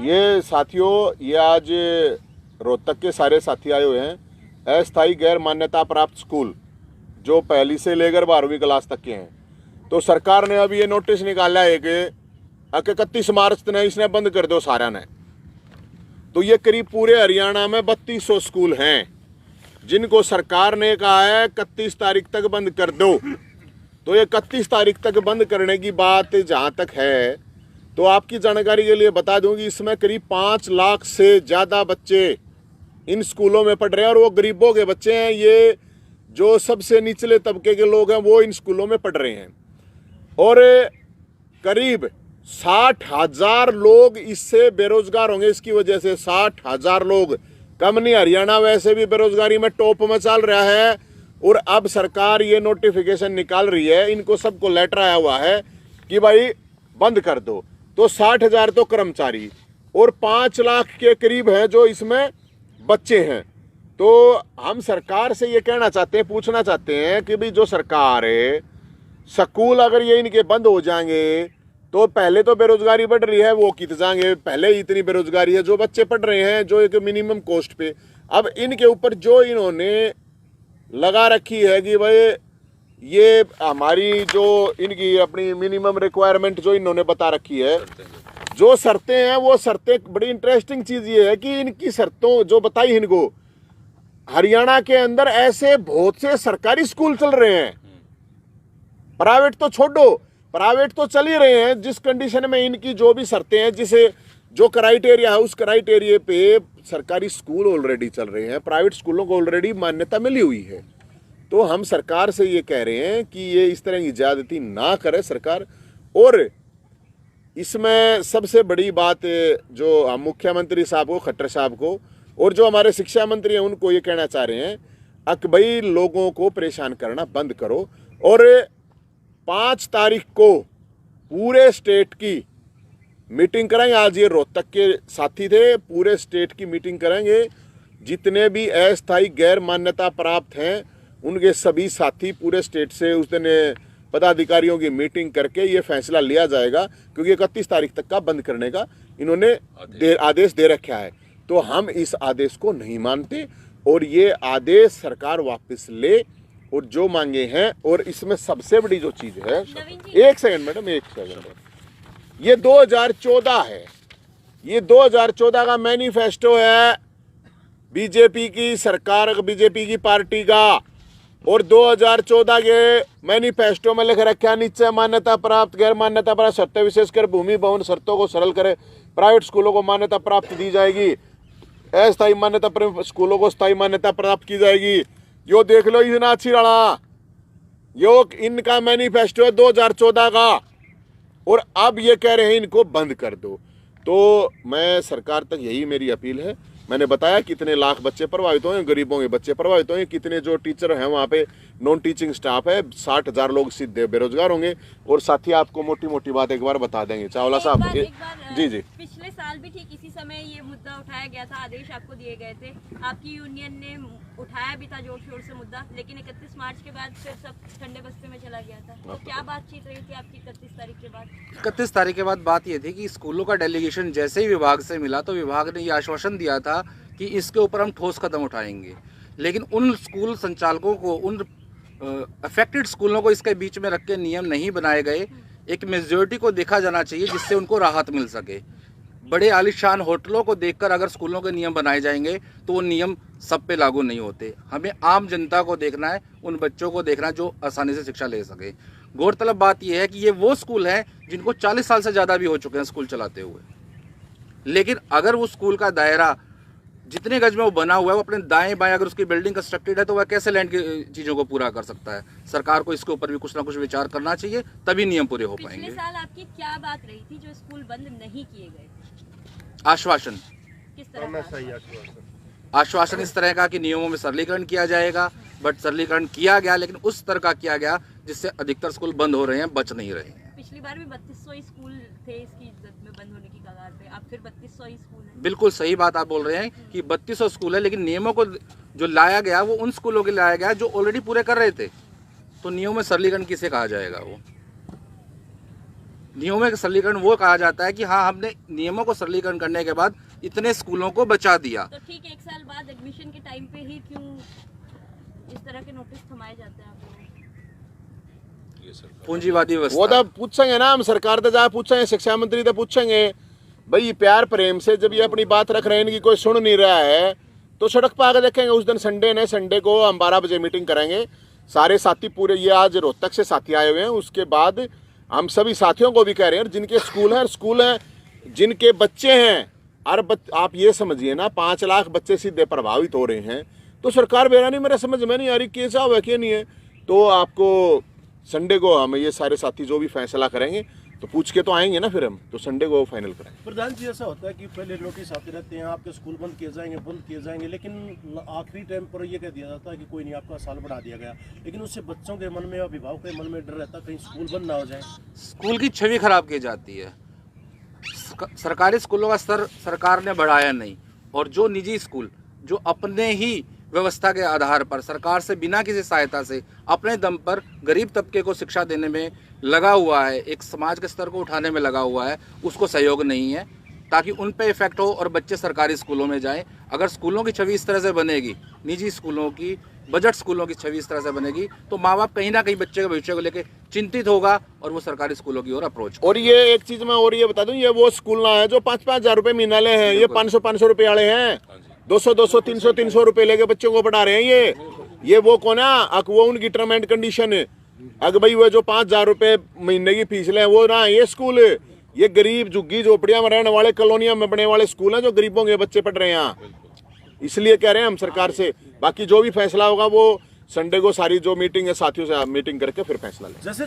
ये साथियों, ये आज रोहतक के सारे साथी आए हुए हैं। अस्थायी गैर मान्यता प्राप्त स्कूल जो पहली से लेकर 12वीं क्लास तक के हैं, तो सरकार ने अभी ये नोटिस निकाला है कि 31 मार्च तक इसने बंद कर दो सारा ने। तो ये करीब पूरे हरियाणा में 3200 स्कूल हैं जिनको सरकार ने कहा है 31 तारीख तक बंद कर दो। तो ये 31 तारीख तक बंद करने की बात जहाँ तक है, तो आपकी जानकारी के लिए बता दूं कि इसमें करीब 5 लाख से ज़्यादा बच्चे इन स्कूलों में पढ़ रहे हैं और वो गरीबों के बच्चे हैं। ये जो सबसे निचले तबके के लोग हैं वो इन स्कूलों में पढ़ रहे हैं और करीब 60,000 लोग इससे बेरोजगार होंगे। इसकी वजह से 60,000 लोग, कम नहीं। हरियाणा वैसे भी बेरोजगारी में टॉप में चल रहा है और अब सरकार ये नोटिफिकेशन निकाल रही है, इनको सबको लेटर आया हुआ है कि भाई बंद कर दो। तो 60,000 तो कर्मचारी और 5 लाख के करीब हैं जो इसमें बच्चे हैं। तो हम सरकार से ये कहना चाहते हैं, पूछना चाहते हैं कि भाई जो सरकार है, स्कूल अगर ये इनके बंद हो जाएंगे तो पहले तो बेरोजगारी बढ़ रही है, वो कित जाएंगे। पहले ही इतनी बेरोजगारी है, जो बच्चे पढ़ रहे हैं जो एक मिनिमम कॉस्ट पे, अब इनके ऊपर जो इन्होंने लगा रखी है कि भाई ये हमारी जो इनकी अपनी मिनिमम रिक्वायरमेंट जो इन्होंने बता रखी है, जो शर्तें हैं, वो शर्तें बड़ी इंटरेस्टिंग चीज़ ये है कि इनकी शर्तों जो बताई इनको, हरियाणा के अंदर ऐसे बहुत से सरकारी स्कूल चल रहे हैं, प्राइवेट तो छोड़ो, प्राइवेट तो चल ही रहे हैं। जिस कंडीशन में इनकी जो भी शर्तें हैं, जिसे जो क्राइटेरिया है उस क्राइटेरिया पे सरकारी स्कूल ऑलरेडी चल रहे हैं, प्राइवेट स्कूलों को ऑलरेडी मान्यता मिली हुई है। तो हम सरकार से ये कह रहे हैं कि ये इस तरह की ज्यादती ना करे सरकार। और इसमें सबसे बड़ी बात जो हम मुख्यमंत्री साहब को, खट्टर साहब को, और जो हमारे शिक्षा मंत्री हैं उनको ये कहना चाह रहे हैं कि भाई लोगों को परेशान करना बंद करो। और 5 तारीख को पूरे स्टेट की मीटिंग करेंगे। आज ये रोहतक के साथी थे, पूरे स्टेट की मीटिंग करेंगे। जितने भी अस्थायी गैर मान्यता प्राप्त हैं उनके सभी साथी पूरे स्टेट से उस दिन पदाधिकारियों की मीटिंग करके ये फैसला लिया जाएगा, क्योंकि 31 तारीख तक का बंद करने का इन्होंने आदेश दे रखा है। तो हम इस आदेश को नहीं मानते और ये आदेश सरकार वापस ले और जो मांगे हैं। और इसमें सबसे बड़ी जो चीज है, एक सेकंड मैडम, एक सेकंड, ये 2014 है, ये 2014 का मैनिफेस्टो है बीजेपी की सरकार, बीजेपी की पार्टी का। और 2014 के मैनिफेस्टो में लिख रखा नीचे मान्यता प्राप्त, गैर मान्यता प्राप्त शर्तें, विशेषकर भूमि भवन शर्तों को सरल करे, प्राइवेट स्कूलों को मान्यता प्राप्त दी जाएगी, अस्थायी मान्यता प्राप्त स्कूलों को स्थायी मान्यता प्राप्त की जाएगी। यो देख लो, इतना अच्छी रहा, यो इनका मैनिफेस्टो है 2014 का और अब ये कह रहे हैं इनको बंद कर दो। तो मैं सरकार तक यही मेरी अपील है। मैंने बताया कितने लाख बच्चे प्रभावित होंगे, गरीबों के बच्चे प्रभावित होंगे, कितने जो टीचर हैं वहाँ पे नॉन टीचिंग स्टाफ है, 60,000 लोग सीधे बेरोजगार होंगे। और साथ ही आपको मोटी मोटी बात एक बार बता देंगे चावला साहब। जी जी, पिछले साल भी ठीक इसी समय ये मुद्दा उठाया गया था, आदेश आपको दिए गए थे, आपकी यूनियन ने उठाया भी था जोर शोर से मुद्दा, लेकिन 31 मार्च के बाद फिर सब ठंडे बस्ते में चला गया था। तो क्या बातचीत रही थी आपकी 31 तारीख के बाद? 31 तारीख के बाद बात ये थी कि स्कूलों का डेलीगेशन जैसे ही विभाग से मिला तो विभाग ने ये आश्वासन दिया था कि इसके ऊपर हम ठोस कदम उठाएंगे। लेकिन उन स्कूल संचालकों को, उन अफेक्टेड स्कूलों को इसके बीच में रख के नियम नहीं बनाए गए। एक मेजॉरिटी को देखा जाना चाहिए जिससे उनको राहत मिल सके। बड़े आलीशान होटलों को देखकर अगर स्कूलों के नियम बनाए जाएंगे तो वो नियम सब पे लागू नहीं होते। हमें आम जनता को देखना है, उन बच्चों को देखना है जो आसानी से शिक्षा ले सके। गौरतलब बात यह है कि ये वो स्कूल हैं जिनको 40 साल से ज़्यादा भी हो चुके हैं स्कूल चलाते हुए, लेकिन अगर वो स्कूल का दायरा जितने गज में वो बना हुआ है, वो अपने दाएं बाएं अगर उसकी बिल्डिंग कंस्ट्रक्टेड है तो वह कैसे लैंड की चीज़ों को पूरा कर सकता है। सरकार को इसके ऊपर भी कुछ ना कुछ विचार करना चाहिए, तभी नियम पूरे हो पाएंगे। पिछले साल आपकी क्या बात रही थी जो स्कूल बंद नहीं किए गए? आश्वासन, किस तरह का आश्वासन इस तरह का कि नियमों में सरलीकरण किया जाएगा, बट सरलीकरण किया गया लेकिन उस तरह का किया गया जिससे अधिकतर स्कूल बंद हो रहे हैं, बच नहीं रहे हैं। पिछली बार भी 3200 स्कूल थे इसकी इज्जत में बंद होने की कगार पे, अब फिर 3200 स्कूल हैं। बिल्कुल सही बात आप बोल रहे हैं कि 3200 स्कूल है, लेकिन नियमों को जो लाया गया वो उन स्कूलों के लाया गया जो ऑलरेडी पूरे कर रहे थे। तो नियमों में सरलीकरण किसे कहा जाएगा? वो नियमों का सरलीकरण वो कहा जाता है कि हाँ हमने नियमों को सरलीकरण करने के बाद इतने स्कूलों को बचा दिया। तो ठीक 1 साल बाद एडमिशन के टाइम पे ही क्यों इस तरह के नोटिस थमाए जाते हैं आप लोगों को? पूंजीवादी वो व्यवस्था। तो पूछेंगे ना, हम सरकार से जा पूछेंगे, शिक्षा मंत्री से पूछेंगे भाई प्यार प्रेम से जब ये अपनी बात रख रहे हैं, इनकी कोई सुन नहीं रहा है तो सड़क पर आकर देखेंगे। उस दिन संडे को हम 12 बजे मीटिंग करेंगे, सारे साथी पूरे, ये आज रोहतक से साथी आए हुए हैं, उसके बाद हम सभी साथियों को भी कह रहे हैं जिनके स्कूल हैं जिनके बच्चे हैं, और आप ये समझिए ना 5 लाख बच्चे सीधे प्रभावित हो रहे हैं, तो सरकार बेरानी मेरे समझ में नहीं आ रही कैसा हुआ क्या नहीं है। तो आपको संडे को हम ये सारे साथी जो भी फैसला करेंगे तो पूछ के तो आएंगे ना, फिर हम तो संडे को फाइनल करेंगे। प्रधान जी, ऐसा होता है कि पहले नोटिस आते रहते हैं आपके स्कूल बंद किए जाएंगे, लेकिन आखिरी टाइम पर ये कह दिया जाता है कि कोई नहीं, आपका साल बढ़ा दिया गया, लेकिन उससे बच्चों के मन में, अभिभावक के मन में डर रहता है कहीं स्कूल बंद ना हो जाए। स्कूल की छवि खराब की जाती है। सरकारी स्कूलों का स्तर सरकार ने बढ़ाया नहीं, और जो निजी स्कूल जो अपने ही व्यवस्था के आधार पर सरकार से बिना किसी सहायता से अपने दम पर गरीब तबके को शिक्षा देने में लगा हुआ है, एक समाज के स्तर को उठाने में लगा हुआ है, उसको सहयोग नहीं है ताकि उन पे इफेक्ट हो और बच्चे सरकारी स्कूलों में जाएं। अगर स्कूलों की छवि इस तरह से बनेगी, निजी स्कूलों की, बजट स्कूलों की छवि इस तरह से बनेगी, तो माँ बाप कहीं ना कहीं बच्चे के भविष्य को लेकर चिंतित होगा और वो सरकारी स्कूलों की ओर अप्रोच। और ये एक चीज मैं और ये बता दूं, ये वो स्कूल ना है जो 5-5 हजार रुपए महीना ले हैं, ये 500 रुपए वाले हैं, 200 300 रुपए लेके बच्चों को पढ़ा रहे हैं। ये वो कौन है, वो उनकी टर्म एंड कंडीशन है। अगर भाई वो जो 5,000 रुपए महीने की फीस ले, वो ना ये स्कूल, ये गरीब झुग्गी झोपड़ियां में रहने वाले, कॉलोनिया में बने वाले स्कूल हैं जो गरीबों के बच्चे पढ़ रहे हैं यहाँ। इसलिए कह रहे हैं हम सरकार से, बाकी जो भी फैसला होगा वो संडे को सारी जो मीटिंग है साथियों से मीटिंग करके फिर फैसला लें। जैसे